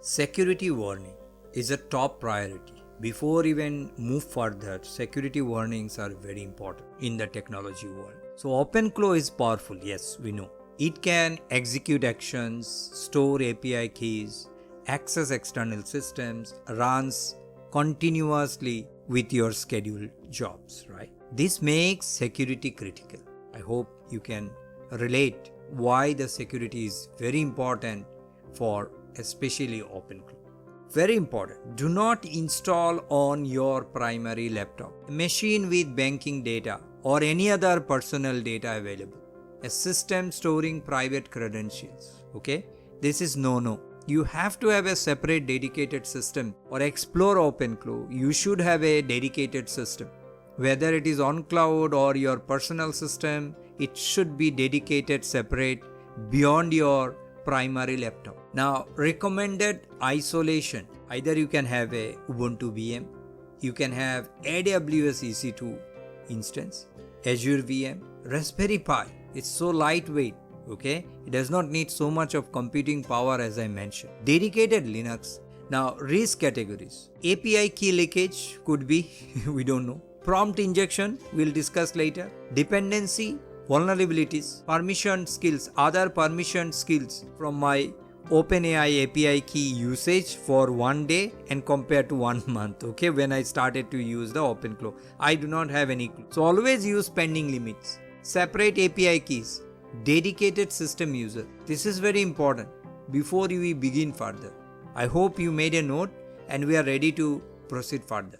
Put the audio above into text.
Security warning is a top priority. Before even move further, security warnings are very important in the technology world. So OpenClaw is powerful, yes, we know. It can execute actions, store API keys, access external systems, runs continuously with your scheduled jobs, right? This makes security critical. I hope you can relate why the security is very important for especially OpenClaw. Very important. Do not install on your primary laptop a machine with banking data or any other personal data available. A system storing private credentials. Okay? This is no. You have to have a separate dedicated system or explore OpenClaw. You should have a dedicated system. Whether it is on cloud or your personal system, it should be dedicated separate beyond your primary laptop. Now, recommended isolation. Either you can have a Ubuntu VM, you can have AWS EC2 instance, Azure VM, Raspberry Pi. It's so lightweight, okay? It does not need so much of computing power as I mentioned. Dedicated Linux. Now, risk categories. API key leakage could be, we don't know. Prompt injection, we'll discuss later. Dependency, vulnerabilities, permission skills, other permission skills from my OpenAI API key usage for 1 day and compared to 1 month, okay, when I started to use the OpenClaw. I do not have any clue. So always use pending limits. Separate API keys. Dedicated system user. This is very important before we begin further. I hope you made a note and we are ready to proceed further.